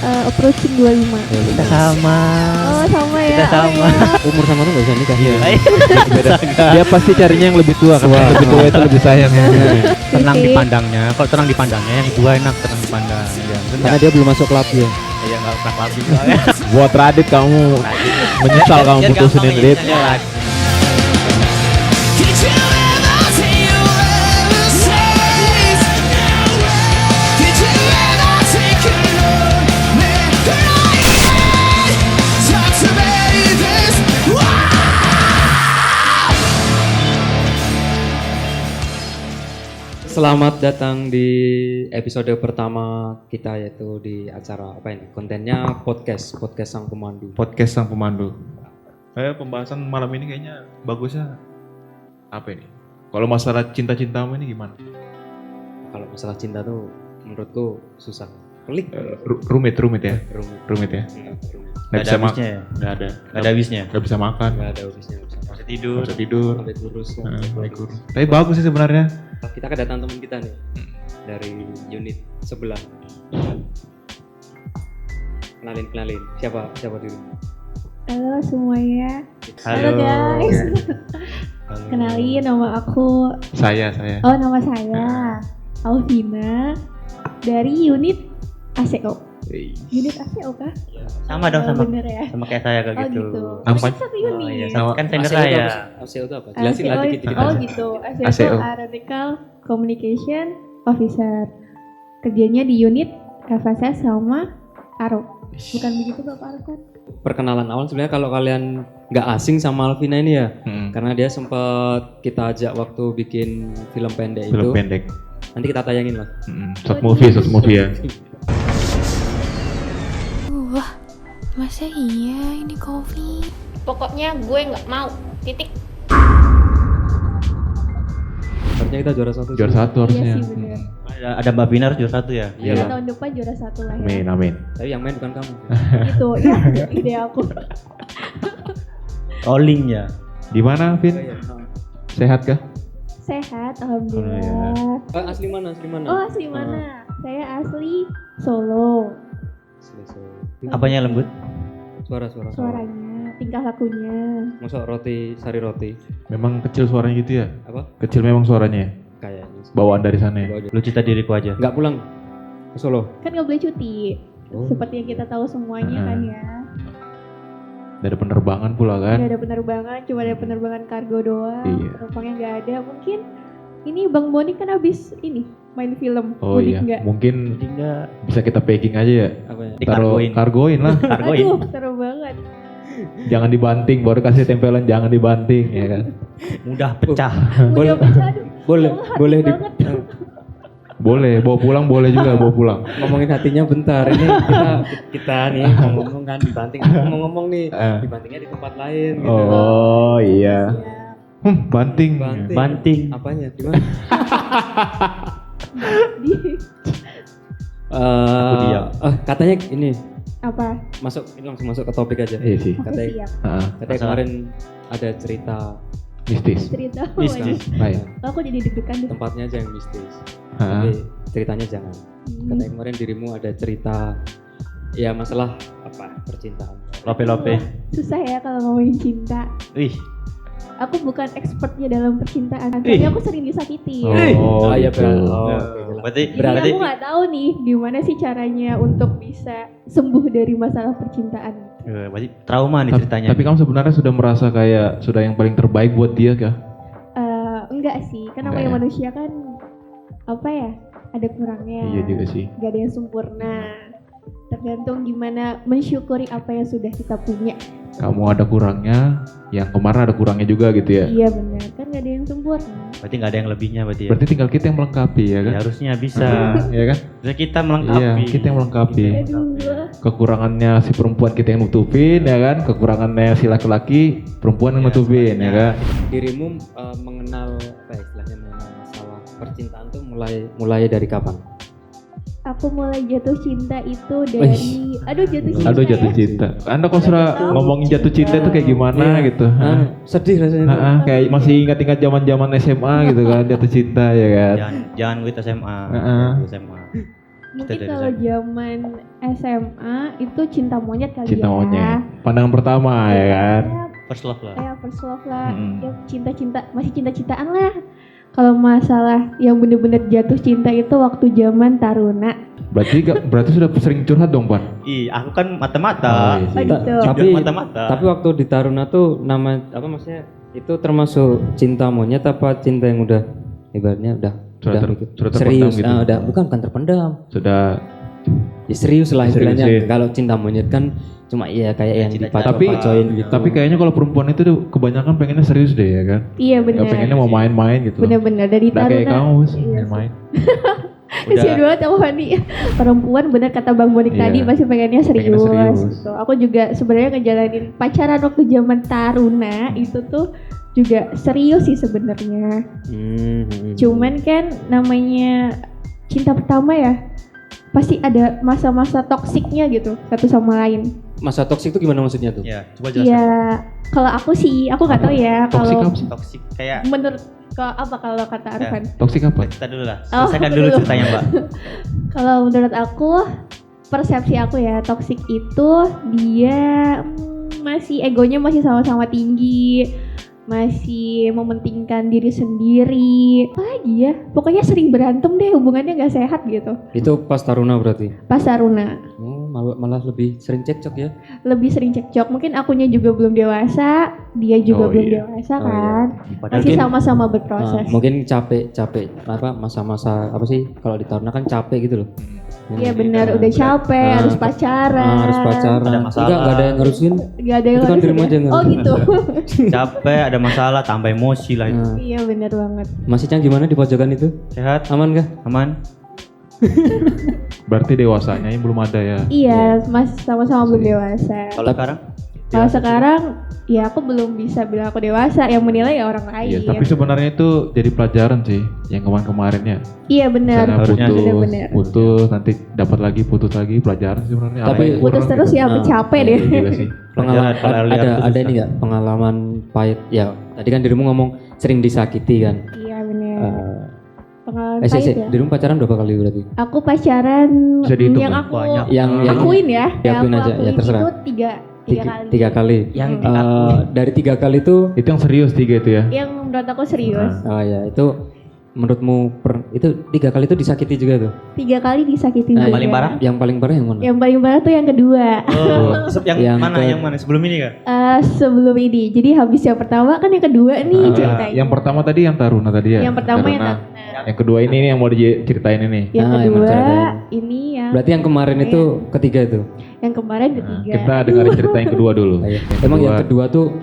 approaching 25. Kita sama. Oh sama ya. Kita sama. Umur sama tuh nggak usah nikah. Iya. Beda. Dia pasti carinya yang lebih tua. Kan? Lebih tua itu lebih sayang. Tenang dipandangnya. Kalau tenang dipandangnya yang dua enak tenang dipandang. Ya, Karena dia belum masuk klub ya. Iya nggak pernah kelabing soalnya. Buat Radit kamu menyesal kamu Biar putusin gampang Radit. ingatnya lah. Selamat datang di episode pertama kita, yaitu di acara apa ini? Kontennya podcast Sang Pemandu. Podcast Sang Pemandu. Pembahasan malam ini kayaknya bagusnya apa ini? Kalau masalah cinta-cintamu ini gimana? Kalau masalah cinta tuh menurutku susah, pelik. Rumit ya. Rumit. Rumit ya. Nggak ada habisnya ya? Nggak ada. Nggak ada habisnya. Nggak bisa makan. Nggak ada habisnya. Bisa tidur. Nggak bisa tidur. Sampai kurus. Sampai kurus. Tapi bagus sih sebenarnya. Kita kedatangan teman kita nih dari unit sebelah. Kenalin. Siapa diri? Halo semuanya. Halo. Guys. Halo. Kenalin nama aku. Saya. Oh nama saya Alvina dari unit ACO. Unit ACO kah? Sama dong sama. Bener ya. Sama kayak saya kayak Oh gitu. gitu. Apa? Kita satu unit. Oh iya, Sama. kan senior ACO itu saya. apa sih? ACO itu apa? Jelasin lah ACO dikit-dikit Oh aja. gitu. ACO ACO. Aeronautical Communication Officer. Kerjanya di unit Kavasa sama Aro. Bukan begitu Bapak Arfan? Perkenalan awal sebenarnya kalau kalian nggak asing sama Alvina ini ya, karena dia sempat kita ajak waktu bikin film pendek Film itu. pendek. Nanti kita tayangin lah. Short movie ya. Wah, masa iya ini coffee? Pokoknya gue nggak mau, titik. Harusnya kita juara satu. Juara satu harusnya. Iya sih bener. Ada Mbak Binar juara satu ya. Iya Ya, lah. tahun depan juara 1 lah ya. Amin. Tapi yang main bukan kamu. Gitu ya ide aku. Rolling ya. Di mana, Vin? Sehat kah? Sehat Oh, alhamdulillah. Asli mana? Oh asli mana? Saya asli Solo. Apanya lembut? Suara. Suaranya, tingkah lakunya. Masuk sari roti. Memang kecil suaranya gitu ya? Apa? Kecil memang suaranya ya? Kayaknya. Bawaan dari sana ya? Bawa aja. Lu cita diriku aja. Nggak pulang ke Solo. Kan nggak boleh cuti. Oh. Seperti yang kita tahu semuanya kan ya. Dari penerbangan pula kan? Nggak ada penerbangan, cuma ada penerbangan kargo doang. Iya. Penumpangnya nggak ada. Mungkin ini Bang Boni kan habis ini main film. Oh Mudik iya, nggak? mungkin Tidak. bisa kita packing aja ya. Apa ya? Taruh Dikargoin. kargoin lah. Kargoin. Aduh, seru banget. Jangan dibanting, baru kasih tempelan jangan dibanting ya kan. Mudah pecah. Boleh. Udah pecah, aduh. Boleh, Hati boleh di banget. Boleh, bawa pulang boleh juga bawa pulang. ngomongin hatinya bentar. Ini kita nih ngomong kan dibanting. Ngomong nih dibantingnya di tempat lain gitu. Oh iya. Ya, Banting. Banting. Apanya? Gimana? di diam. Katanya ini apa? langsung masuk ke topik aja. Iya sih. Aku Katanya, siap. katanya Masalah. kemarin ada cerita Mistis. Cerita. Mistis. Baik. Aku jadi deg-degan deh. tempatnya aja yang mistis. Ha. Tapi ceritanya jangan. Hmm. Katanya kemarin dirimu ada cerita ya masalah apa percintaan. Lope-lope. Susah ya kalau ngomongin cinta. Wih. Aku bukan expertnya dalam percintaan, Ih. tapi aku sering disakiti. Oh, iya gitu. benar. Berarti Jadi berarti aku nggak tahu nih gimana sih caranya untuk bisa sembuh dari masalah percintaan. berarti trauma nih ceritanya. Tapi kamu sebenarnya sudah merasa kayak sudah yang paling terbaik buat dia kah? Enggak sih, kan Enggak namanya ya? manusia kan apa ya, ada kurangnya. Iya juga sih. Gak ada yang sempurna. Tergantung gimana mensyukuri apa yang sudah kita punya. Kamu ada kurangnya, yang kemarin ada kurangnya juga gitu ya. Iya benar, kan gak ada yang sempurna. Berarti nggak ada yang lebihnya berarti ya. Berarti tinggal kita yang melengkapi ya kan? Ya, harusnya bisa. Ya kan? Bisa kita melengkapi. Iya, kita yang melengkapi. Aduh, Kekurangannya si perempuan kita yang nutupin ya kan? Kekurangannya si laki-laki perempuan yang nutupin ya kan? Dirimu mengenal apa ya istilahnya mengenal masalah percintaan tuh mulai dari kapan? aku mulai jatuh cinta itu dari jatuh cinta. Aduh jatuh cinta. Anda kok sudah ngomongin jatuh cinta itu kayak gimana gitu? Sedih rasanya. Kayak masih ingat-ingat zaman-zaman SMA gitu kan, jatuh cinta ya kan? Jangan quit SMA. Heeh. SMA. Mungkin dari kalau zaman SMA itu cinta monyet kali Cinta ya. monyet. Pandangan pertama ya kan. First love lah. Ya first love lah. Mm-mm. Ya cinta-cinta, masih cinta-cintaan lah. Kalau masalah yang bener-bener jatuh cinta itu waktu zaman taruna. Berarti sudah sering curhat dong, Pan? Aku kan mata-mata. Oh, iya Oh sih. gitu. Tapi mata-mata. tapi waktu di Taruna tuh nama apa maksudnya itu termasuk cinta monyet apa cinta yang udah ibaratnya udah Sudah terpendam serius gitu. udah bukan terpendam Sudah. ya serius lah istilahnya. Seriusin. Kalau cinta monyet kan cuma ya kayak yang Cinta-cinta dipacoin gitu. Tapi kayaknya kalau perempuan itu tuh kebanyakan pengennya serius deh ya kan. Iya Ya, benar. pengennya mau main-main gitu. Bener-bener dari Nggak kayak taruna. kamu Bos, Iya. main-main. Kasian banget sama Fandi. Perempuan bener kata Bang Bonik Iya. tadi pasti pengennya serius. serius. Gitu. Aku juga sebenarnya ngejalanin pacaran waktu zaman taruna itu tuh juga serius sih sebenarnya. Cuman kan namanya cinta pertama ya pasti ada masa-masa toksiknya gitu satu sama lain. Masa toksik itu gimana maksudnya tuh? Ya, coba jelaskan. Iya, kalau aku sih aku nggak tahu ya Toxic kalau apa sih? Toxic kayak menurut kalau kata Arfan. Toxic apa? kita dulu lah. Oh, Selesaikan dulu belum. ceritanya, Mbak. Kalau menurut aku persepsi aku ya toksik itu dia masih egonya masih sama-sama tinggi, masih mementingkan diri sendiri. Apalagi ya, pokoknya sering berantem deh, hubungannya nggak sehat gitu. Itu pas Taruna berarti. Pas Taruna Malah lebih sering cekcok ya. lebih sering cekcok. Mungkin akunya juga belum dewasa, dia juga Oh, belum iya. dewasa Oh, kan. Padahal Masih mungkin- sama-sama berproses. Mungkin capek apa masa-masa apa sih kalau di Taruna kan capek gitu loh. Iya benar, udah capek, harus pacaran. Harus pacaran. Ada masalah. Enggak ada yang ngurusin. Gak ada yang Itu kan ngurusin dirimu ya? aja yang Oh ngurusin. gitu. capek, ada masalah, tambah emosi lah itu. Nah, Iya benar banget. Masih Cang gimana di pojokan itu? Sehat, Aman kah? aman. Berarti dewasanya yang belum ada ya. Iya, masih sama-sama belum dewasa. Kalau sekarang? Kalau sekarang ya aku belum bisa bilang aku dewasa, yang menilai ya orang lain. Iya, tapi sebenarnya itu jadi pelajaran sih yang kemarin-kemarinnya. Iya benar. Misalnya Harusnya putus, benar-benar. putus, nanti dapat lagi, putus lagi, pelajaran sih sebenarnya. Tapi Apa yang Putus kurang terus gitu. ya sampai capek deh. Iya juga sih. Pengalaman Pelajaran, kalau lihat ada itu ada susah. ini nggak pengalaman pahit ya? Tadi kan dirimu ngomong sering disakiti kan. Iya benar. Pengalaman Sih, pahit ya. dirimu pacaran berapa kali berarti? Aku pacaran Bisa dihitung yang kan? aku Banyak. Yang akuin ya. diakuin yang aku aja, ya akuin terserah. itu tiga kali. Tiga kali. Yang Dari 3 kali itu Itu yang serius 3 itu ya. Yang menurut aku serius. oh ya itu menurutmu itu 3 kali itu disakiti juga tuh? 3 kali disakitin Nah, juga. paling parah? Yang paling parah yang mana? Yang paling parah tuh yang kedua. Oh, yang, Yang mana? ke- Yang mana? Sebelum ini kah? Sebelum ini. Jadi habis yang pertama kan yang kedua nih Ah, ceritanya. yang pertama tadi yang Taruna tadi ya. Yang pertama yang Taruna. Taruna. Yang kedua ini nih yang mau diceritain ini. Yang Ah, yang kedua ceritain. ini yang Berarti yang kemarin itu ketiga itu. yang kemarin ketiga. Kita dengerin cerita yang kedua dulu. Emang yang kedua tuh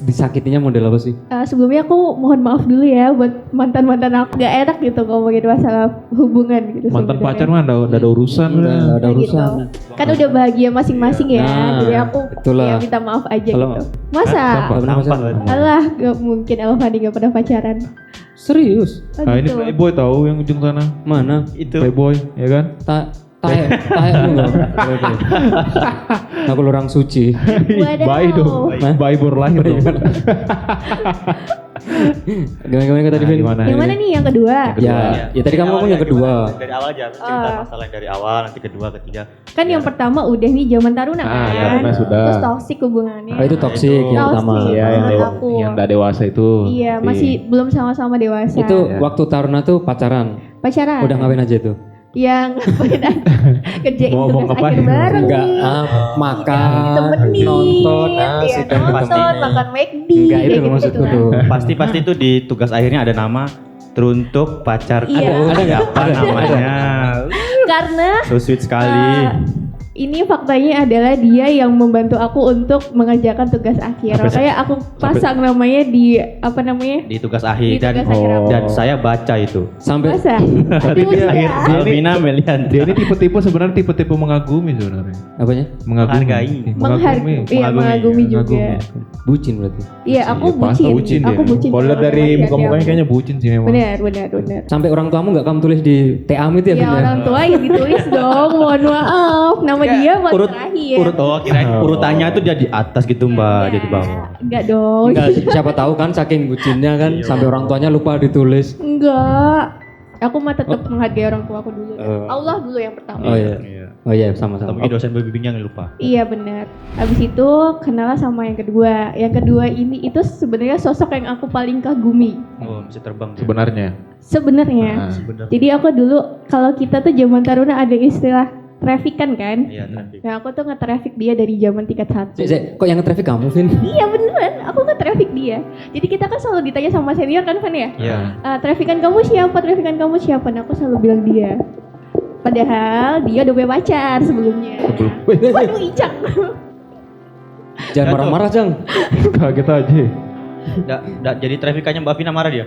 disakitinya model apa sih? Sebelumnya aku mohon maaf dulu ya buat mantan-mantan aku, gak enak gitu ngomongin masalah hubungan gitu. Mantan sebenarnya. pacar mah udah ada urusan Udah udah. ada Nah, urusan. gitu. Kan udah bahagia masing-masing ya. Nah, Jadi aku itulah. ya minta maaf aja Kalau- gitu. Masa? Gak pernah Sampah, pacaran? Alah, gak mungkin Elvani gak pernah pacaran. Serius? Oh, Ah, ini gitu. playboy tahu yang ujung sana. Mana? Itu. Playboy, ya kan? Tae lu nggak? Aku orang suci. Wadaw. Bayi dong. Hah? Bayi baru lahir dong. Gimana kata Divin? gimana? Yang mana nih yang kedua? Ya tadi kamu ngomong yang kedua. Dari awal aja, cerita masalah yang dari awal, nanti kedua, ketiga. Kan yang pertama udah nih zaman Taruna Ah, kan. Taruna sudah. Terus toksik hubungannya. Oh, itu toksik Itu. yang pertama. Toxic. Iya, Menurut aku. yang udah dewasa itu. Iya, Si- masih belum sama-sama dewasa. Itu Ya. waktu Taruna tuh pacaran. pacaran. Udah ngapain aja tuh? Yang ngapain aja? Kerjain Mau tugas ngapain? akhir bareng Enggak, nih. makan, Ditemenin. nonton, Iya, sudah nonton, pasti. makan McD. Enggak itu kayak maksudku gitu-gitu tuh. kan. Pasti itu di tugas akhirnya ada nama teruntuk pacar. Iya. Ada nggak? Apa namanya? Karena So sweet sekali. ini faktanya adalah dia yang membantu aku untuk mengerjakan tugas akhir. Sampai- Makanya aku pasang namanya di apa namanya? Di tugas Di akhir dan tugas akhir aku. dan saya baca itu. Sampai Masa? Tapi dia Akhir Iya. Alvina Melian. Dia ini tipe-tipe sebenarnya tipe-tipe mengagumi sebenarnya. apanya? Mengagumi. Menghargai. Iya, mengagumi juga. Bucin berarti. Iya, aku Iya, pasti bucin. Aku dia. bucin. Kalau lihat sama dari laki-laki muka-mukanya aku. kayaknya bucin sih memang. Benar. Sampai orang tuamu nggak kamu tulis di TA itu ya? Ya Vin, orang tua ya ditulis dong. Mohon maaf. Nama dia buat urut terakhir. urut kirain urutannya tuh dia di atas gitu Mbak, Ya, dia di bawah. Enggak dong. Enggak, siapa tahu kan saking bucinnya kan sampai orang tuanya lupa ditulis. Enggak. Aku mah tetap menghargai orang tua aku dulu. Allah dulu yang pertama. Oh iya. Oh iya, Atau sama-sama. mungkin dosen pembimbingnya nggak lupa. Iya benar. Habis itu kenal sama yang kedua. Yang kedua ini itu sebenarnya sosok yang aku paling kagumi. Oh, bisa terbang. Sebenarnya. Sebenarnya. Sebenarnya. Jadi aku dulu kalau kita tuh zaman taruna ada istilah traffican kan. Iya, traffic. Nah aku tuh nge-traffic dia dari zaman tingkat 1. Kok yang traffic kamu, Vin? Iya beneran, aku nge-traffic dia. Jadi kita kan selalu ditanya sama senior kan Van ya? Iya. Traffican kamu siapa? Traffican kamu siapa? Nah aku selalu bilang dia. Padahal dia udah punya pacar sebelumnya. Waduh Icak. Jangan marah-marah, Jang. Kaget aja. Jadi trafikannya Mbak Vina marah dia.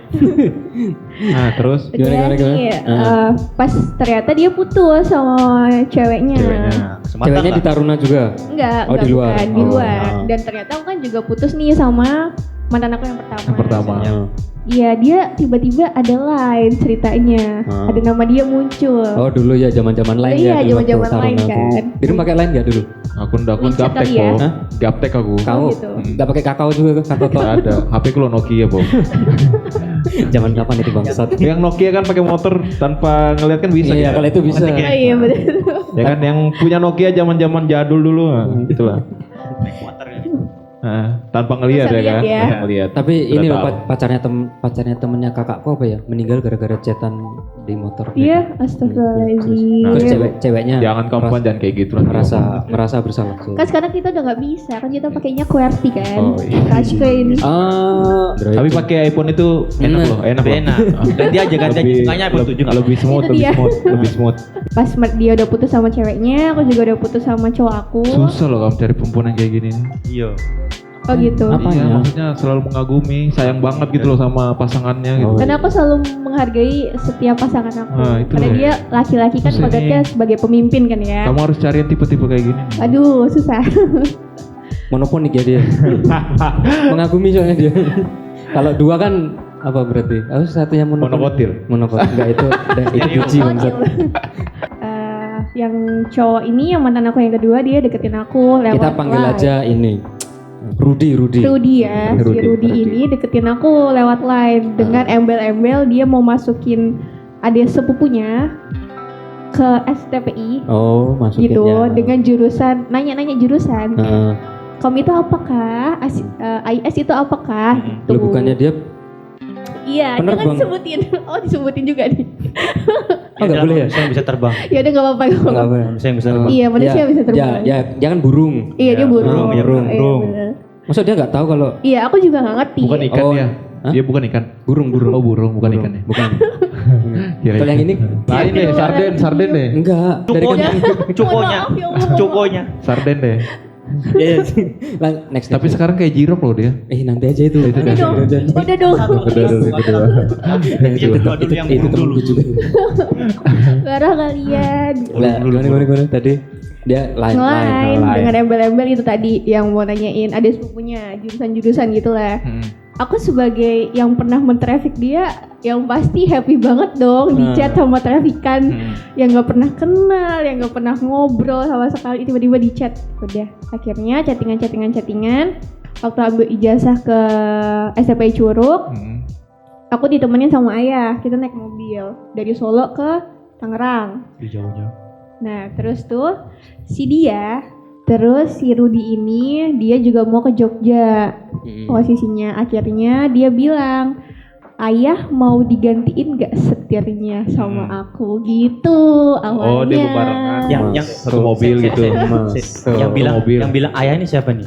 Nah terus Gimana? Pas ternyata dia putus sama ceweknya. Ceweknya di Taruna juga. Enggak, Oh, di luar. bukan, di Oh. luar. Dan ternyata aku kan juga putus nih sama mantan aku yang pertama. yang pertama. Iya, dia tiba-tiba ada line ceritanya. Ada nama dia muncul. Oh dulu ya zaman-zaman lain Iya, ya. dulu waktu zaman-zaman lain Taruna tuh. kan. Diri pakai lain enggak dulu? Akun WeChat gaptek kali ya? kok. Gaptek aku. Kamu gitu. enggak pakai kakao juga kan? Kakao toh. Nggak ada. HP ku lo Nokia, Bob. Zaman kapan itu bangsat? Yang Nokia kan pakai motor tanpa ngeliat kan bisa. Iya, ya? kalau itu bisa. Oh iya benar. Ya kan yang punya Nokia zaman-zaman jadul dulu, itulah. Tanpa ngelihat ya kan? Ya. Tanpa ngelihat. Tapi Udah ini loh tahu. pacarnya temennya kakakku apa ya? Meninggal gara-gara chatan di motor. Iya, astagfirullahaladzim. Terus ceweknya Jangan kamu jangan kayak gitu lah. merasa bersalah. Kan sekarang kita udah nggak bisa, kan kita pakainya QWERTY kan. Oh, iya. Touchscreen. Tapi pakai iPhone itu enak loh, enak loh. Enak. Ganti aja ganti aja. Sukanya iPhone 7 nggak Lebih smooth, Itu dia. lebih smooth. Pas dia udah putus sama ceweknya, aku juga udah putus sama cowok aku. Susah loh kamu cari perempuan yang kayak gini nih. Iya. Oh gitu. Iya, maksudnya selalu mengagumi, sayang banget gitu loh sama pasangannya gitu. Karena aku selalu menghargai setiap pasangan aku. Nah, itu Karena loh. dia laki-laki kan Terus kodratnya ini- sebagai pemimpin kan ya. Kamu harus cari yang tipe-tipe kayak gini nih. Aduh, susah. Monoponik ya dia. Mengagumi soalnya dia. Kalau dua kan apa berarti? Aku satu yang Monokotil. Monokotil. Enggak itu biji bangsat. Yang cowok ini, yang mantan aku yang kedua, dia deketin aku lewat Kita panggil line. aja ini. Rudy. Rudy ya, si Rudy. Rudy ini deketin aku lewat line dengan embel-embel dia mau masukin adik sepupunya ke STPI Oh, masukin gitu ya. dengan jurusan, nanya-nanya jurusan. Heeh. Kom itu apakah? IS itu apakah? Gitu. Lu bukannya dia Iya, Penerbang. jangan disebutin. Oh, disebutin juga nih. Oh, nggak boleh ya? Saya bisa terbang. Ya udah nggak apa-apa. Enggak apa. Saya bisa terbang. Iya, manusia bisa terbang. Ya, dia kan burung. Iya, dia burung. burung, Iya, burung. bener. Masa dia nggak tahu kalau Iya, aku juga nggak ngerti. Bukan ikan Oh, ya? hah? Dia bukan ikan. burung. Oh burung, bukan ikan ya? Bukan. Kira Kalau yang ini lain deh, sarden deh. enggak. Dari Cukonya, kan cukonya, Maaf, ya Allah. cukonya. Sarden deh. Iya. Next. Tapi sekarang kayak jirok loh dia. nanti aja itu. Itu Udah dong. Udah dong. Itu temanku juga. Parah kalian. Lah, gimana tadi? Dia Lain lain. dengan embel-embel itu tadi yang mau nanyain ada sepupunya jurusan-jurusan gitulah. Aku sebagai yang pernah men-traffic dia, yang pasti happy banget dong di chat sama traffican yang nggak pernah kenal, yang nggak pernah ngobrol sama sekali, tiba-tiba di chat. Udah, akhirnya chattingan. Waktu ambil ijazah ke STPI Curug, aku ditemenin sama ayah. Kita naik mobil dari Solo ke Tangerang. Jauh-jauh. Nah, terus tuh si Rudy ini dia juga mau ke Jogja posisinya. Akhirnya dia bilang, ayah mau digantiin gak setirnya sama aku gitu awalnya. Oh dia bebarengan. Yang satu mobil gitu. Yang bilang mobil. yang bilang ayah ini siapa nih?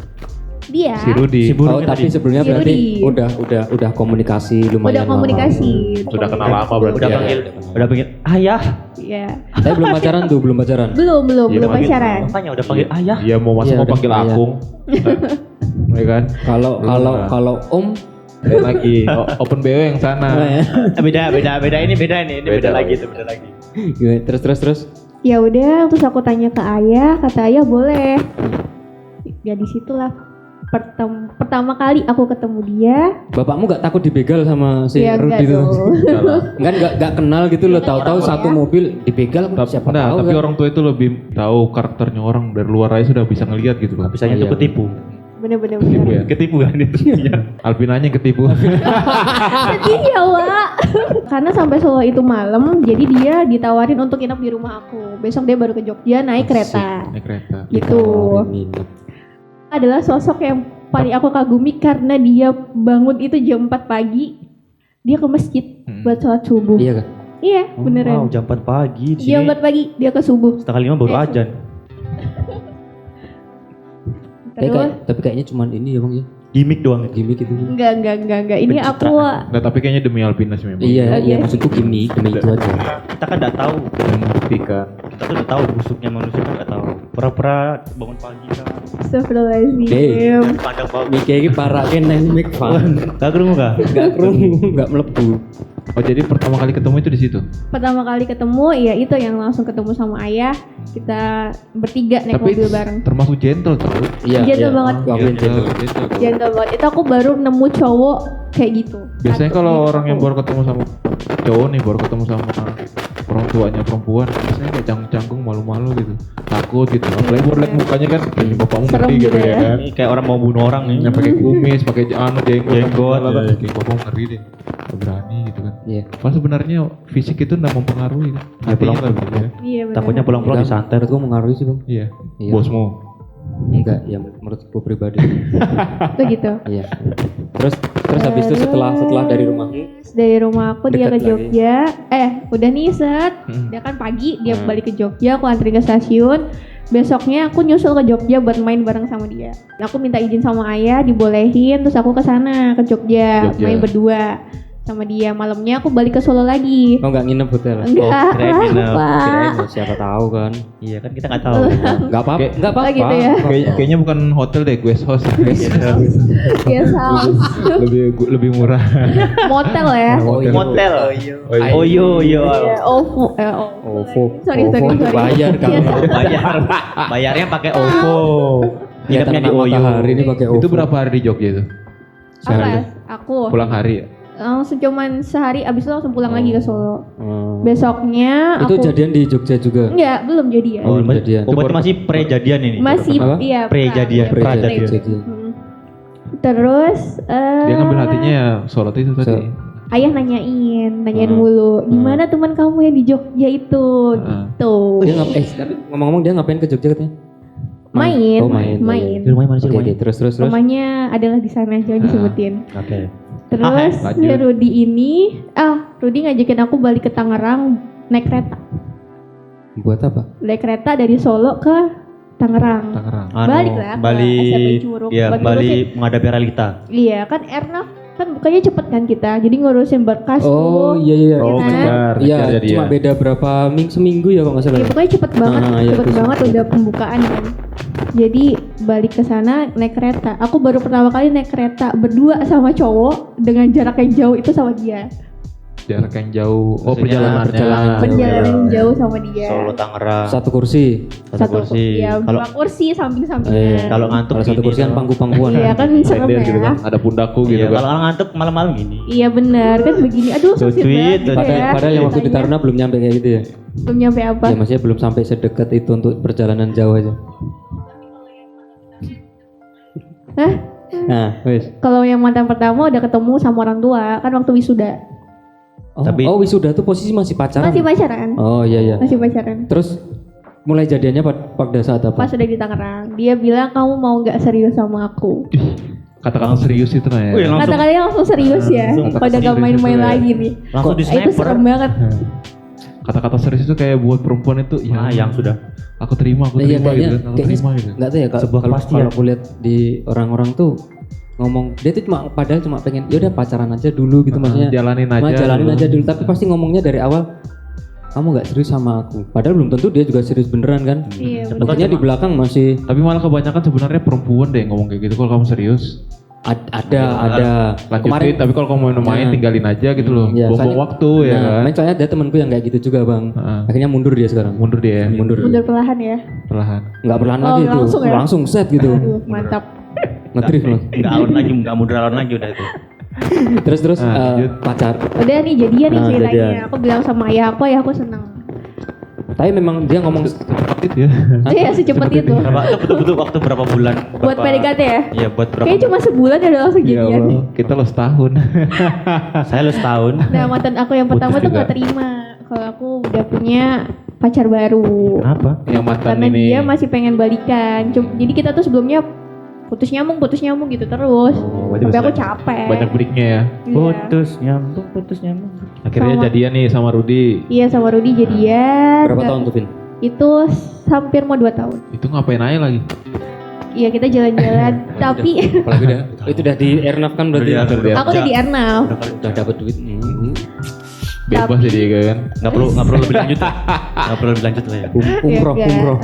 Dia Si Rudy. Si burung Oh, tapi tadi. sebelumnya Si berarti Rudy. udah komunikasi lumayan udah komunikasi. Sudah kenal lama berarti. Udah ya. panggil ayah. Iya. Tapi belum pacaran tuh, belum pacaran. Belum Iya, belum panggil. pacaran. Makanya udah panggil ayah. Iya mau Iya, mau udah panggil ayah. akung. Ya kan? Kalau Om Lain lagi. Open BO yang sana. Beda ini beda Beda lagi lagi. itu beda lagi. gimana? Terus. Ya udah, terus aku tanya ke ayah, kata ayah boleh. Ya disitulah pertama kali aku ketemu dia. Bapakmu gak takut dibegal sama si Ya Rudy enggak itu? dong. Enggak kenal gitu loh, tahu-tahu satu mobil dibegal siapa Nah, tahu tapi kan. orang tua itu lebih tahu karakternya orang dari luar aja sudah bisa ngelihat gitu loh. Bisa nyentuh Iya. ketipu. bener-bener. Ketipu ya. Ketipu kan itu. Alvinanya yang ketipu. Sedih ya, Wak. Karena sampai Solo itu malam, jadi dia ditawarin untuk nginep di rumah aku. Besok dia baru ke Jogja naik kereta. Naik kereta. Gitu. Adalah sosok yang paling aku kagumi karena dia bangun itu jam 4 pagi. Dia ke masjid buat sholat subuh. Iya kan? Iya, beneran. Wow, jam 4 pagi. Di Jam sini 4 pagi dia ke subuh. setengah 5 baru ajan. Terus Tapi kayaknya cuman ini ya bang ya. Gimik doang. Gimmick itu. enggak. Ini aku Nggak, tapi kayaknya demi Alvina sih memang. Iya, Iya. maksudku gimmick demi itu aja. Kita kan nggak tahu. Membuktikan. Kita tuh udah tahu busuknya manusia kan nggak tahu. Pura-pura bangun pagi kan. Astagfirullahaladzim. Pandang bau. Mike ini parah kan mic fan. Gak kerungu kah? Gak kerungu, gak melebu. Oh jadi pertama kali ketemu itu di situ. Pertama kali ketemu ya itu yang langsung ketemu sama ayah. Kita bertiga naik Tapi mobil bareng. termasuk gentle tau. Iya, Gentle banget. Gavin gentle. Gentle banget. Itu aku baru nemu cowok kayak gitu. Biasanya Satu kalau gitu. orang yang baru ketemu sama cowok nih, baru ketemu sama orang tuanya perempuan, biasanya kayak canggung-canggung, malu-malu gitu, takut gitu. Apalagi baru liat mukanya kan, kayak bapakmu Serem ngeri gitu gitu ya ya. kan. Ini kayak orang mau bunuh orang nih. Yang pakai kumis, pakai jenggot, Jenggot, lah, iya. kayak bapakmu ngeri deh, nggak berani gitu kan. Iya. Padahal sebenarnya fisik itu nggak mempengaruhi kan. Ya, pulang- Hatinya lah, ya. Iya benar. Takutnya pulang-pulang disantet. Menurutku mengaruhi sih bang. Iya. Iya. Bosmu. Enggak, ya menurutku pribadi. Itu gitu. Iya. Terus habis itu setelah dari rumahmu, Dari rumah aku dia ke Deket lagi. Jogja. Udah nih set. Dia kan pagi dia balik ke Jogja, aku anterin ke stasiun. Besoknya aku nyusul ke Jogja buat main bareng sama dia. Aku minta izin sama ayah, dibolehin, terus aku ke sana ke Jogja, Jogja. main berdua sama dia. Malamnya aku balik ke Solo lagi. oh nggak nginep hotel? Enggak, kirain nginep. Pak. Kirain ya, siapa tahu kan? Iya kan kita nggak tahu. Nggak apa-apa, Kayak- nggak apa-apa. Oh, gitu ya? Kayaknya bukan hotel deh, guest house. Yes, house. lebih murah. Motel ya. Motel. Oh, Oyo, yo. Iya, OVO. OVO. Sorry. Bayar kan? Yes. Bayarnya pakai OVO. Nginepnya Nginepnya di di Oyo. matahari ini pakai OVO. Itu berapa hari di Jogja itu? Apa? Aku Pulang hari ya? langsung cuman sehari, abis itu langsung pulang lagi ke Solo. Hmm. Besoknya Itu aku jadian di Jogja juga? enggak, belum jadian. Oh, belum jadian. Oh, berarti masih pre-jadian ini. Masih Apa? iya Pre-jadian, pra- pra-jadian. Jadian. Hmm. Terus Dia ngambil hatinya ya sholat itu tadi. ayah nanyain dulu gimana teman kamu yang di Jogja itu gitu. Dia ngapain? Tapi ngomong-ngomong dia ngapain ke Jogja katanya? Main. Oh, main. Main. Di rumahnya mana sih Oke, rumahnya? terus. Rumahnya adalah di sana, jangan disebutin. Oke. Terus lanjut. si Rudy ini, Rudy ngajakin aku balik ke Tangerang naik kereta. Buat apa? Naik kereta dari Solo ke Tangerang. Tangerang. Balik lah ke Bali. SMP Curug. Iya, Buat Bali ngurusin- menghadapi realita. Iya kan Ernaf kan bukannya cepet kan kita, jadi ngurusin berkas Oh tuh. iya. Oh, benar. Iya, Kejar dia. cuma beda berapa seminggu ya kalau nggak salah. Ya pokoknya cepet banget, Iya, cepet terus. banget udah pembukaan kan. Jadi balik ke sana naik kereta. Aku baru pertama kali naik kereta berdua sama cowok dengan jarak yang jauh itu sama dia. Jarak yang jauh. Oh, Maksudnya perjalanannya. Perjalanan yang jauh sama dia. Solo Tangerang. Satu kursi. Satu kursi. Ya, Kalau dua kursi samping-sampingan. kalau ngantuk Kalau satu gini kursi kan dong. pangku-pangkuan. Iya kan serem Sender gitu ya. kan. Ada pundakku gitu Iya, kan. kalau orang ngantuk malam-malam gini. Iya benar kan begini. Aduh So susah sweet, banget so gitu ya. Padahal yang waktu di Ceritanya. Taruna belum nyampe kayak gitu ya. Belum nyampe apa? Ya maksudnya belum sampai sedekat itu untuk perjalanan jauh aja. Hah? Nah, wes. Kalau yang mantan pertama udah ketemu sama orang tua kan waktu wisuda. Oh, Tapi- oh wisuda tuh posisi masih pacaran. Masih pacaran. Oh iya. Masih pacaran. Terus mulai jadiannya pada saat apa? Pas udah di Tangerang, dia bilang kamu mau nggak serius sama aku. Kata-kata serius itu nah ya. Wih, langsung Kata-katanya langsung serius ya. Langsung Pada gak serius main-main itu ya. lagi nih. langsung di Itu sniper. serem banget. Kata-kata serius itu kayak buat perempuan itu ya. yang sudah. Aku terima Iya, gitu. Aku terima gitu. Nggak tahu ya Sebuah kalau kepastian. aku lihat di orang-orang tuh ngomong dia tuh padahal cuma pengen ya udah pacaran aja dulu gitu maksudnya. Jalanin aja. Jalanin dulu. aja dulu tapi pasti ngomongnya dari awal kamu nggak serius sama aku. Padahal belum tentu dia juga serius beneran kan. Iya. bener. Makanya di belakang masih Tapi malah kebanyakan sebenarnya perempuan deh yang ngomong kayak gitu. Kalau kamu serius, ada. lanjutin. Tapi kalau kamu mau main, Nah. tinggalin aja gitu loh. Iya, Buang soalnya- waktu ya kan. Main soalnya ada temanku yang kayak gitu juga bang. Heeh. Akhirnya mundur dia sekarang. Mundur dia ya. Mundur. Mundur perlahan ya. Perlahan. Nggak perlahan Oh, lagi itu. langsung ya? Langsung set gitu. Aduh, mantap. Ngedrift loh. Enggak alon lagi, enggak mundur alon lagi udah itu. Terus lanjut. pacar. Udah nih jadian nih Nah, ceritanya. jadian. Aku bilang sama ayah aku senang. Tapi memang dia ngomong Itu ya. Iya secepat itu. Berapa itu butuh waktu berapa bulan? Buat PDKT ya? Iya, buat berapa? Kayaknya cuma sebulan ya udah langsung Ya jadian. Allah, kita lo setahun. Saya lu setahun. Nah mantan aku yang pertama Putus tuh juga. gak terima kalau aku udah punya pacar baru. Apa? Yang mantan Karena ini. dia masih pengen balikan. Jadi kita tuh sebelumnya putus nyambung gitu terus. Oh, berarti Sampai aku banyak- capek. Banyak breaknya ya. Iya. Putus nyambung. Akhirnya Sama- jadian nih sama Rudi. Iya sama Rudi jadian. berapa tahun tuh, Vin? Itu hampir mau 2 tahun. Itu ngapain aja lagi? Iya kita jalan-jalan. Tapi Apalagi udah itu udah di airnav kan berarti. Udah diatur. aku udah di Arnav. Udah dapat duit. Bebas Tapi- jadi kan. Nggak perlu lebih lanjut. Nggak perlu lebih lanjut lah ya. Umroh, Ya, umroh.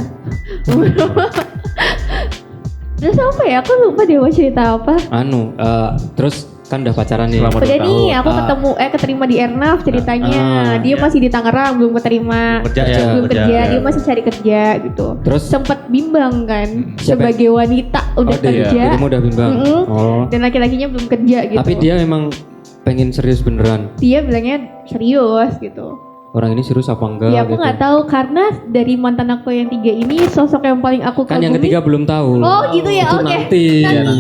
Terus apa ya? Aku lupa deh mau cerita apa. Terus kan udah pacaran nih. Selama- Udah nih, aku Ah. keterima di Airnav ceritanya. Dia iya. masih di Tangerang, belum keterima. Kerja ya. Belum kerja, ya. dia masih cari kerja gitu. Terus Sempet bimbang kan, Siapa? sebagai wanita udah kerja dirimu udah bimbang. Mm-mm. Oh. dan laki-lakinya belum kerja gitu. Tapi dia memang pengen serius beneran. Dia bilangnya serius gitu. Orang ini serius apa enggak? Ya aku gitu. nggak tahu karena dari mantan aku yang 3 ini sosok yang paling aku Kan kagumi. yang ketiga belum tahu. Oh gitu ya, Itu oke. nanti. Nanti.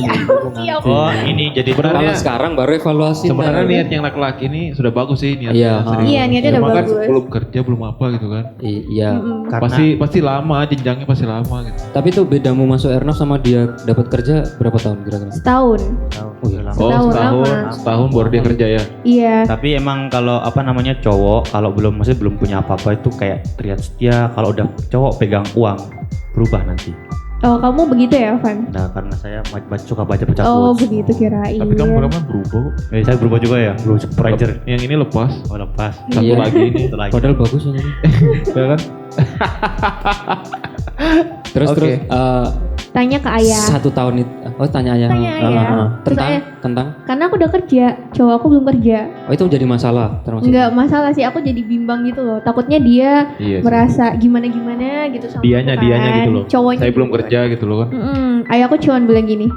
Siap. Oh, ini jadi Kalau sekarang baru evaluasi. Sebenarnya Ntar. niat yang laki-laki ini sudah bagus sih niatnya. Iya. serius. Iya, niatnya udah Cuma kan bagus. belum kerja belum apa gitu kan. Iya. Mm-mm. Pasti pasti lama jenjangnya pasti lama gitu. Tapi tuh bedamu masuk Airnav sama dia dapat kerja berapa tahun kira-kira? Setahun. Oh iya lama. Oh Setahun setahun, lama. setahun baru dia kerja ya. Iya. Tapi emang kalau apa namanya cowok kalau maksudnya belum punya apa-apa itu kayak teriak setia, kalau udah cowok pegang uang berubah nanti. Oh kamu begitu ya, Van? Nah, karena saya suka baca pecah Oh quotes. begitu kirain. Tapi kamu kan berubah kok. Saya berubah juga ya, belum Ranger. Yang ini lepas, Oh, lepas. satu Iya. lagi ini. Satu lagi. Padahal bagus ini. Ya kan? Terus Oke. terus Tanya ke ayah. 1 tahun itu. Oh tanya ayah. Tanya ayah. Terus Tentang ayah, tentang. karena aku udah kerja, cowok aku belum kerja. Oh itu jadi masalah termasuk. Enggak masalah sih, aku jadi bimbang gitu loh. Takutnya dia Iya. sih. merasa gimana gitu sama Dianya aku kan. dianya gitu loh. Cowoknya Saya belum gitu. kerja gitu loh kan. Ayahku cuma bilang gini,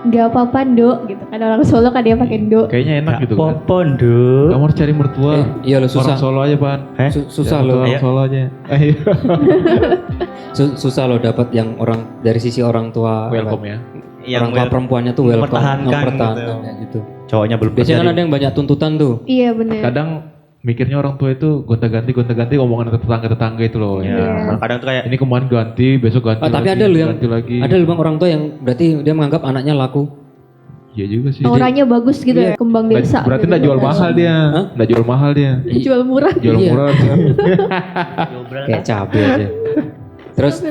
nggak apa-apa Ndok gitu. Kan orang Solo kan dia pakai Ndok. Kayaknya enak gitu kan. Pondo. Kamu harus cari mertua. Iya lo susah. Orang Solo aja pan. Susah Ya, lo. Orang Iya. Solo aja. Ayo. Susah lo dapat yang orang dari sisi orang tua. Welcome ya. Orang tua perempuannya tuh welcome, mempertahankan kayak gitu. Cowoknya belum Biasanya kan kerja ada yang banyak tuntutan tuh. Iya bener. Kadang mikirnya orang tua itu gonta-ganti omongan tetangga-tetangga itu loh. ya. Iya. Kadang tuh kayak Ini kemarin ganti, besok ganti. Oh, tapi lagi, ada loh yang ganti lagi. ada loh bang orang tua yang berarti dia menganggap anaknya laku. Iya juga sih. Auranya bagus gitu ya, kembang Nggak- desa. berarti gitu. nggak jual mahal dia. Hah? Nggak jual mahal dia. Jual murah. Jual Iya. murah dia. Kayak cabai aja. Terus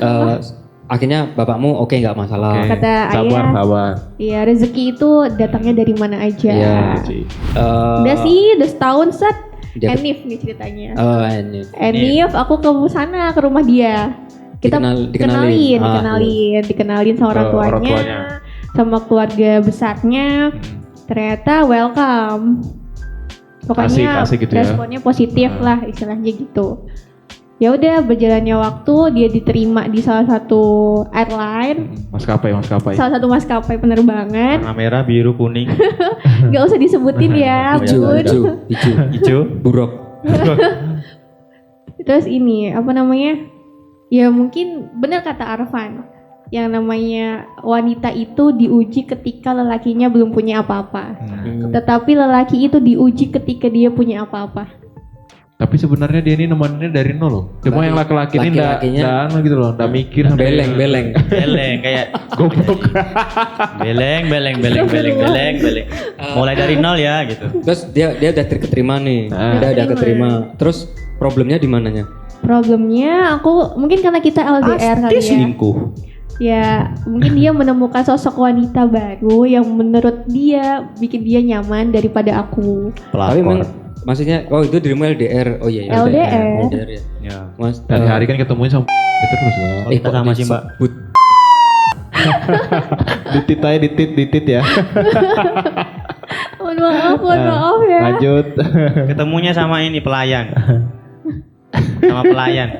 akhirnya bapakmu oke nggak masalah. Oke. Kata Sabar, ayah. sabar. Iya rezeki itu datangnya dari mana aja. Iya. Sih. Udah sih, udah setahun set. Dia- Enif nih ceritanya. Oh ini. Enif, aku ke sana ke rumah dia. Kita Dikenalin. dikenalin sama orang Ke orang tuanya, tuanya. sama keluarga besarnya. Ternyata welcome. Pokoknya Asik gitu ya. responnya positif lah istilahnya gitu. Ya udah berjalannya waktu dia diterima di salah satu airline, Maskapai. salah satu maskapai penerbangan. warna merah, biru, kuning, Gak usah disebutin ya, Hijau, Bun. hijau. hijau. Buruk. Terus ini apa namanya? Ya mungkin benar kata Arfan. Yang namanya wanita itu diuji ketika lelakinya belum punya apa-apa. Tetapi lelaki itu diuji ketika dia punya apa-apa. Tapi sebenarnya dia ini nemeninnya dari nol loh. Cuma yang laki-laki ini Laki-lakinya- nggak gitu loh, nggak mikir sampai Beleng. Beleng kayak goblok. beleng. Mulai dari nol ya gitu. Terus dia udah keterima nih. Ah. Udah Keterima. keterima. Terus problemnya di mananya? Problemnya aku mungkin karena kita LDR kali ya. Selingkuh. Ya mungkin dia menemukan sosok wanita baru yang menurut dia bikin dia nyaman daripada aku. Tapi memang maksudnya itu dirimu LDR. Oh iya. LDR. LDR ya. Ya. Mas Dari hari kan ketemuin sama terus kan. Kita sama sih, Mbak. Sebut. Ditit aja ditit ya. Mohon maaf ya. Lanjut. Ketemunya sama ini pelayan. Sama pelayan.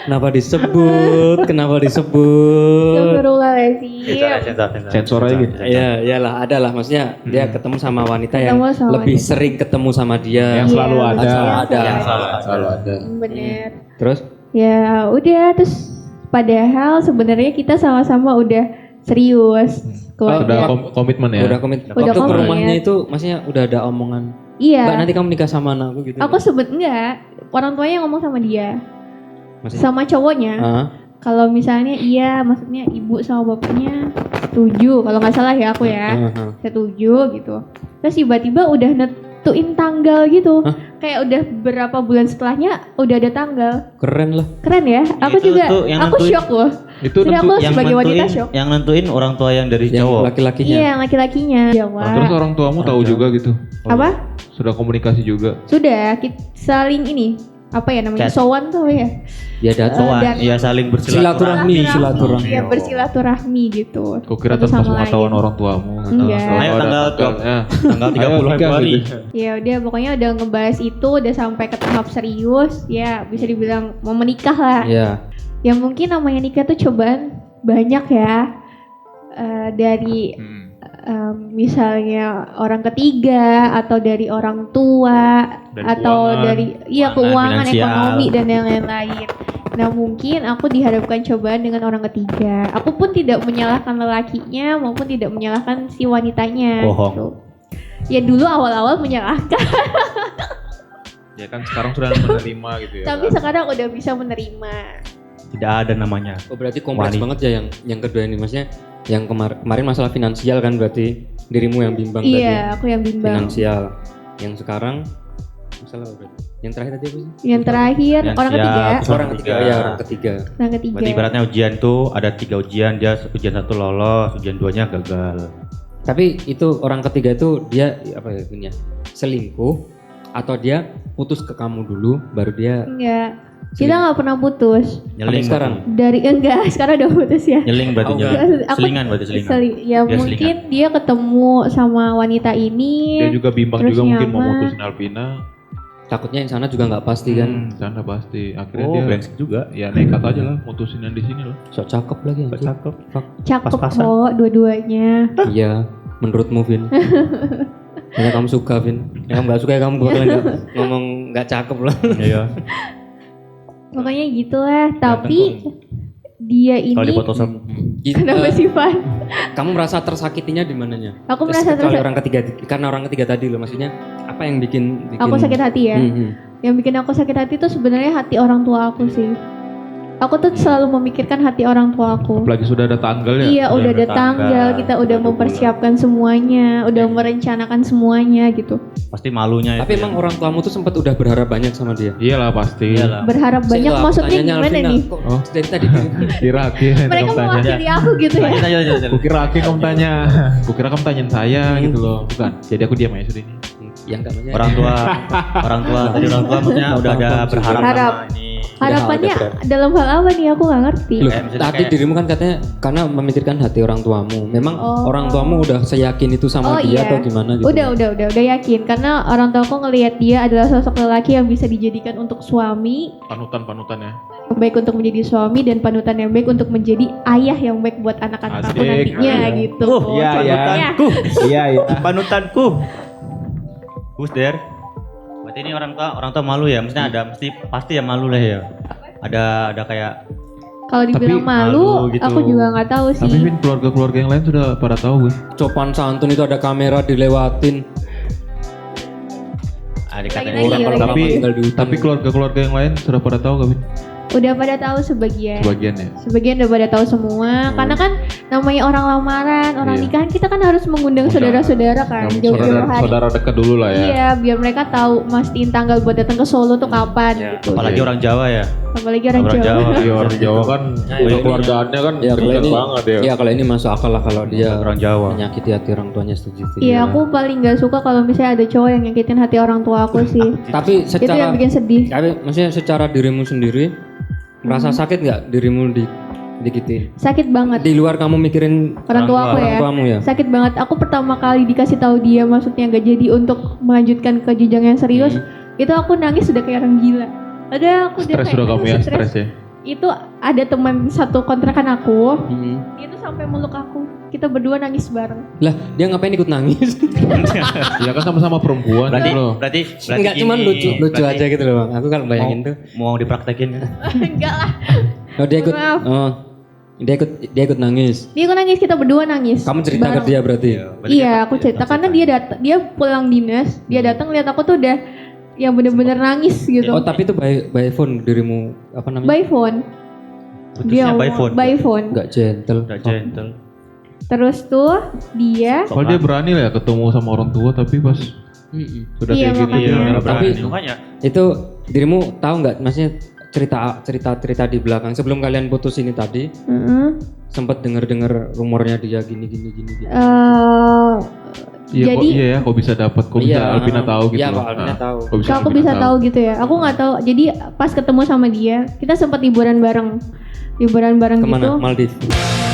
Kenapa disebut? Astagfirullahaladzim. Sensor aja gitu. Ya, iyalah, ada lah. Maksudnya dia ketemu sama wanita yang Ketemu sama lebih wanita. sering ketemu sama dia. Yang selalu Iya, ada. Selalu ada. Yang Selalu ada. Bener. Terus Ya udah, terus padahal sebenarnya kita sama-sama udah serius. Sudah komitmen ya. Udah komit. Udah Waktu ke komit. rumahnya itu maksudnya udah ada omongan. Iya. Mbak nanti kamu nikah sama anakku gitu. Aku enggak, orang tuanya ngomong sama dia, Maksudnya? sama cowoknya. Ah, Kalau misalnya iya, maksudnya ibu sama bapaknya setuju. Kalau nggak salah ya aku ya, setuju gitu. Terus tiba-tiba udah nentuin tanggal gitu. Hah? Kayak udah berapa bulan setelahnya udah ada tanggal. keren lah. Keren ya? Aku Itu juga, tuh yang aku nentuin. shock loh. Itu Jadi aku yang sebagai wanita nentuin, shock. yang nentuin orang tua yang dari Yang cowok. laki-lakinya. Iya, laki-lakinya. Nah, terus orang tuamu tahu juga gitu. Apa? Sudah komunikasi juga. Sudah, kita saling ini. Apa ya namanya? Chat. Sowan tuh ya. Ya datang. Soan, dan- ya saling Silaturahmi. Iya, bersilaturahmi gitu. Kau kira Satu tanpa sama pengetahuan lain. orang tuamu. Enggak. Kalau Ayo ada tanggal tanggalnya. tanggal 30 Ayo nikah Februari. gitu. Ya udah, pokoknya udah ngebahas itu, udah sampai ke tahap serius. Ya bisa dibilang mau menikah lah. Iya. Ya mungkin namanya nikah tuh cobaan banyak ya. Dari misalnya orang ketiga atau dari orang tua Dan atau keuangan. dari keuangan, finansial. ekonomi dan yang lain-lain. Nah mungkin aku dihadapkan cobaan dengan orang ketiga. Aku pun tidak menyalahkan lelakinya maupun tidak menyalahkan si wanitanya. Bohong. Gitu. Ya dulu awal-awal menyalahkan, Ya kan sekarang sudah menerima gitu ya. tapi kan? sekarang udah bisa menerima. Tidak ada namanya. Oh berarti kompleks Wali. banget ya yang kedua ini maksudnya yang kemarin masalah finansial kan berarti dirimu yang bimbang tadi. Iya, aku yang bimbang. Finansial. Yang sekarang masalah apa berarti? Yang terakhir tadi apa sih? Yang terakhir orang Finansial, ketiga. terus Orang ketiga ya orang ketiga. Orang ketiga. Berarti ibaratnya ujian tuh ada 3 ujian, dia ujian 1 lolos, ujian 2-nya gagal. Tapi itu orang ketiga itu dia apa ya gini ya? Selingkuh atau dia putus ke kamu dulu baru dia Enggak. Kita nggak pernah putus. Nyeling sekarang? berarti. Dari enggak, sekarang udah putus ya. Nyeling berarti Oh, nyeling. Aku- Selingan berarti selingan. Ya Dia mungkin dia ketemu sama wanita ini. Dia juga bimbang terus juga mungkin mau nyaman. mutusin Alvina. takutnya yang sana juga nggak pasti kan. Sana pasti. Akhirnya Oh, dia brengsek juga. ya nekat aja lah mutusin yang di sini lah. Sok cakep lagi Kok anjing. cakep. Cakep Pas-pasan. kok dua-duanya. Iya, menurutmu Vin? Ya kamu suka Vin? Ya kamu nggak suka ya kamu bakalan nggak ngomong nggak cakep lah. Iya. Pokoknya gitulah. Tapi dia ini. Kalau di Photoshop. Kenapa sih Van? Kamu merasa tersakitinya di mananya? Aku merasa Kalau orang ketiga, karena orang ketiga tadi loh, maksudnya apa yang bikin Aku sakit hati ya. Hmm. Yang bikin aku sakit hati itu sebenarnya hati orang tua aku sih. Aku tuh selalu memikirkan hati orang tua aku. Apalagi sudah ada tanggal ya. Iya, udah ada ada tanggal, tanggal, kita udah udah 2 mempersiapkan semuanya, udah merencanakan semuanya gitu. Pasti malunya Tapi itu emang yang- orang tuamu tuh sempat udah berharap banyak sama dia. Iyalah pasti. Iyalah. Berharap banyak Saya maksudnya tanyanya gimana Alvina, nih? kok Oh. dari tadi Kira Mereka mewakili aku gitu ya. Lanjut. Kukira Aki kamu tanya. Kukira kamu tanyain saya gitu loh. Bukan. Jadi aku diam aja sudah ini. yang namanya Orang tua tadi orang tua maksudnya udah ada berharap Harap. sama ini. Harapannya Udah berharap. dalam hal apa nih? Aku nggak ngerti. Loh, Kayak misalnya tadi kayak- dirimu kan katanya karena memikirkan hati orang tuamu. Memang Oh. orang tuamu udah seyakin itu sama Oh, dia iya. atau gimana gitu? Udah yakin karena orang tua aku ngelihat dia adalah sosok lelaki yang bisa dijadikan untuk suami, Panutan-panutan ya. yang baik untuk menjadi suami dan panutan yang baik untuk menjadi ayah yang baik buat anak-anak aku Asik. nantinya Iya. gitu. Iya, Contohnya. Iya iya. Panutanku. Gus Der. Berarti ini orang tua malu ya, maksudnya ada pasti ya malu lah ya. Ada kayak Kalau dibilang Tapi malu, malu gitu. aku juga nggak tahu sih. Tapi Vin keluarga-keluarga yang lain sudah pada tahu kan? Sopan santun itu ada kamera dilewatin. katanya Lagi-lagi, Orang kalau lagi-lagi. lama tinggal di hutan. Tapi keluarga-keluarga yang lain sudah pada tahu kan Vin? Udah pada tahu sebagian. Sebagian ya. Sebagian udah pada tahu semua. Karena kan namanya orang lamaran, orang Iya. nikahan kita kan harus mengundang saudara-saudara kan Yang jauh-jauh hari. saudara dekat dulu lah ya. Iya, biar mereka tahu mastiin tanggal buat datang ke Solo tuh kapan gitu. apalagi orang Jawa ya. Apalagi orang Orang Jawa. Jawa. Iya orang Jawa kan keluargaannya kan Ya kalau dekat ini, banget ya. ya kalau ini masuk akal lah kalau dia Orang Jawa. menyakiti hati orang tuanya setuju. Iya, aku paling nggak suka kalau misalnya ada cowok yang nyakitin hati orang tua aku sih. Tapi Itu yang secara bikin sedih. tapi maksudnya secara dirimu sendiri merasa sakit nggak dirimu dikitin? Sakit banget. Di luar kamu mikirin Orang tua aku orang ya. tuamu ya? Sakit banget. Aku pertama kali dikasih tahu dia maksudnya nggak jadi untuk melanjutkan ke jenjang yang serius. Itu aku nangis udah kayak orang gila. Ada aku Stres sudah kamu ya, stres ya. Itu ada teman satu kontrakan aku. Hmm. Dia tuh sampai meluk aku. kita berdua nangis bareng. Lah, dia ngapain ikut nangis? Ya kan sama-sama perempuan Berarti gitu loh. berarti Enggak cuman gini, lucu berarti aja gitu loh, Bang. Aku kalau bayangin tuh. mau dipraktekin. Enggak lah. Oh, dia ikut. Maaf. Oh. Dia ikut nangis. Dia ikut nangis, kita berdua nangis. Kamu cerita ke bareng. dia berarti. Iya, aku cerita karena dia pulang dinas, dia datang lihat aku tuh udah yang bener-bener nangis gitu. Oh, tapi itu by phone dirimu apa namanya? By phone. Putusnya by phone. By phone. Enggak gentle. Udah gentle. Terus tuh dia Kalau dia berani lah ya ketemu sama orang tua tapi pas sudah Iya, kayak gini makanya. dia nggak Tapi berani. Makanya itu dirimu tahu nggak maksudnya cerita di belakang sebelum kalian putus ini tadi Heeh. sempat dengar rumornya dia gini. Iya kok jadi iya ya kok bisa dapat kok bisa Alvina tahu gitu Iya, loh. kok Alvina Nah, tahu. kok aku Alvina bisa tahu gitu ya. Aku nggak tahu. Jadi pas ketemu sama dia, kita sempat liburan bareng Kemana? gitu. Maldives.